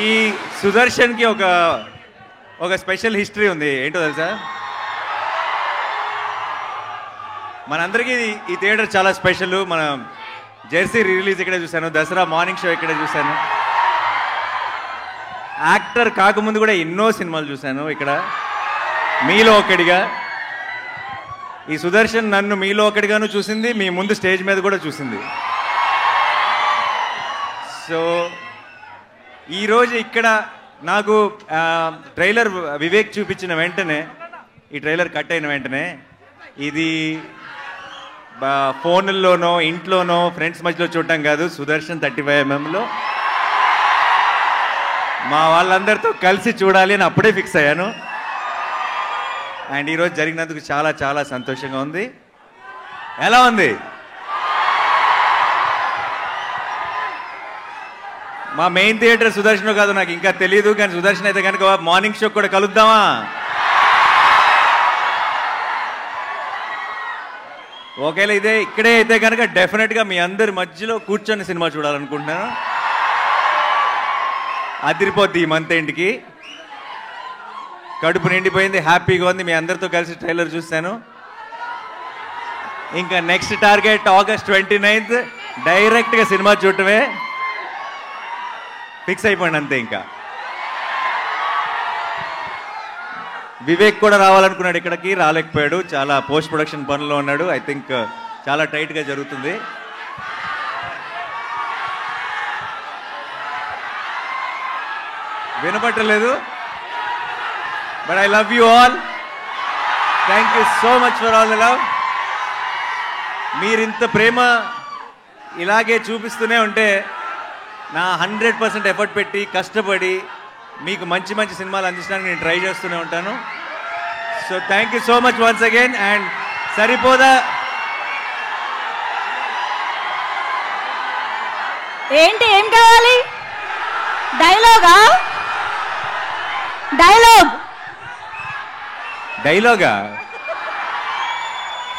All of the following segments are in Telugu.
ఈ సుదర్శన్కి ఒక స్పెషల్ హిస్టరీ ఉంది. ఏంటో తెలుసా? మనందరికీ ఈ థియేటర్ చాలా స్పెషల్. మన జెర్సీ రిలీజ్ ఇక్కడే చూశాను, దసరా మార్నింగ్ షో ఇక్కడే చూశాను, యాక్టర్ కాకముందు కూడా ఎన్నో సినిమాలు చూశాను ఇక్కడ. మీలో ఒకడిగా ఈ సుదర్శన్ నన్ను మీలో ఒకటిగాను చూసింది, మీ ముందు స్టేజ్ మీద కూడా చూసింది. సో ఈరోజు ఇక్కడ నాకు ట్రైలర్ వివేక్ చూపించిన వెంటనే, ఈ ట్రైలర్ కట్ అయిన వెంటనే, ఇది ఫోన్లోనో ఇంట్లోనో ఫ్రెండ్స్ మధ్యలో చూడటం కాదు, సుదర్శన్ 35mm మా వాళ్ళందరితో కలిసి చూడాలి అని అప్పుడే ఫిక్స్ అయ్యాను. అండ్ ఈరోజు జరిగినందుకు చాలా చాలా సంతోషంగా ఉంది. ఎలా ఉంది? మా మెయిన్ థియేటర్ సుదర్శన్ కాదు నాకు ఇంకా తెలియదు, కానీ సుదర్శన్ అయితే కనుక మార్నింగ్ షో కూడా కలుద్దామా? ఒకవేళ ఇక్కడే అయితే కనుక డెఫినెట్గా మీ అందరి మధ్యలో కూర్చొని సినిమా చూడాలనుకుంటున్నాను. అదిరిపోద్ది ఈ మంత్ ఎండ్కి. కడుపు నిండిపోయింది, హ్యాపీగా ఉంది. మీ అందరితో కలిసి ట్రైలర్ చూస్తాను. ఇంకా నెక్స్ట్ టార్గెట్ August 29th డైరెక్ట్గా సినిమా చూడటమే. ఫిక్స్ అయిపోయింది అంతే. ఇంకా వివేక్ కూడా రావాలనుకున్నాడు, ఇక్కడికి రాలేకపోయాడు, చాలా పోస్ట్ ప్రొడక్షన్ పనుల్లో ఉన్నాడు. ఐ థింక్ చాలా టైట్గా జరుగుతుంది. వినపట్టలేదు, but I love you all. Thank you so much for all the love. మీరింత ప్రేమ ఇలాగే చూపిస్తూనే ఉంటే నా 100% ఎఫర్ట్ పెట్టి కష్టపడి మీకు మంచి మంచి సినిమాలు అందించడానికి నేను ట్రై చేస్తూనే ఉంటాను. So thank you so much once again. And సరిపోదా? ఏంటి, ఏం కావాలి? డైలాగా? డైలాగా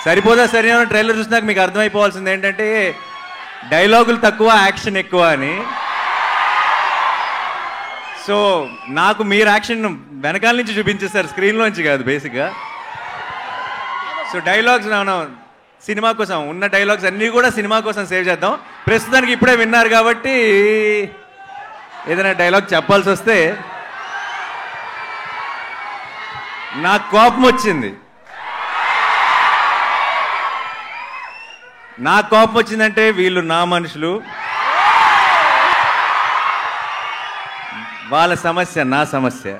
సరిపోదా? సరైన ట్రైలర్ చూసినాక మీకు అర్థమైపోవాల్సింది ఏంటంటే డైలాగులు తక్కువ, యాక్షన్ ఎక్కువ అని. సో నాకు మీరు యాక్షన్ వెనకాల నుంచి చూపించేస్తారు, స్క్రీన్లోంచి కాదు బేసిక్గా. సో డైలాగ్స్ సినిమా కోసం ఉన్న డైలాగ్స్ అన్నీ కూడా సినిమా కోసం సేవ్ చేద్దాం. ప్రస్తుతానికి ఇప్పుడే విన్నారు కాబట్టి ఏదైనా డైలాగ్ చెప్పాల్సి వస్తే నాకు కోపం వచ్చింది. నాకు కోపం వచ్చిందంటే వీళ్ళు నా మనుషులు, వాళ్ళ సమస్య నా సమస్య,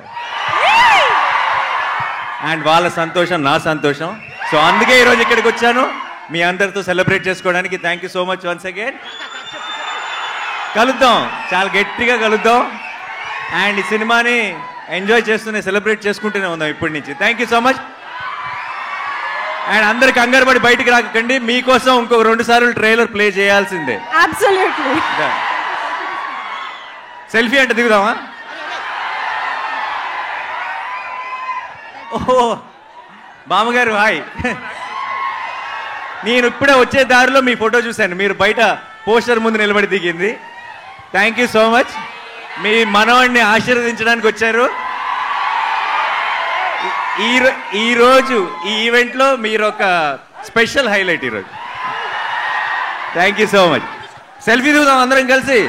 అండ్ వాళ్ళ సంతోషం నా సంతోషం. సో అందుకే ఈరోజు ఇక్కడికి వచ్చాను మీ అందరితో సెలబ్రేట్ చేసుకోవడానికి. Thank you so much once again. కలుద్దాం, చాలా గట్టిగా కలుద్దాం. అండ్ ఈ సినిమాని ఎంజాయ్ చేస్తూనే సెలబ్రేట్ చేసుకుంటూనే ఉందాం ఇప్పటి నుంచి. Thank you so much. And అందరు కంగారు పడి బయటికి రాకండి, మీకోసం ఇంకొక 2 సార్లు ట్రైలర్ ప్లే చేయాల్సిందే. సెల్ఫీ అంటే దిగుదామా? ఓహో బామ్మగారు హాయ్. నేను ఇప్పుడే వచ్చే దారిలో మీ ఫోటో చూశాను, మీరు బయట పోస్టర్ ముందు నిలబడి దిగింది. Thank you so much. మీ మనవాడిని ఆశీర్వదించడానికి వచ్చారు. ఈరోజు ఈ ఈవెంట్లో మీరు ఒక స్పెషల్ హైలైట్ ఈరోజు. Thank you so much. Selfie దిగుదాం అందరం కలిసి.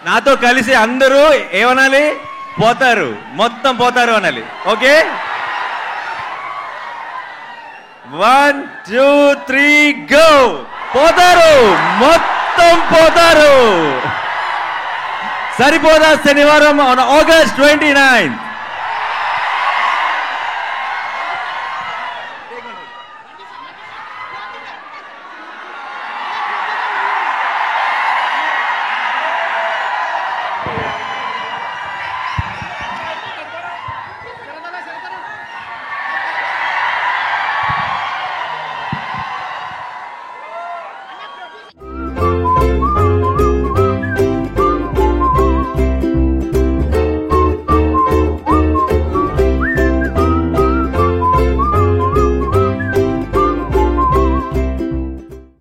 నాతో కలిసి అందరూ ఏమనాలి? పోతారు, మొత్తం పోతారు అనాలి. Okay, 1 2 3 go. పోతారు, మొత్తం పోతారు. సరిపోదా? శనివారం August 29th.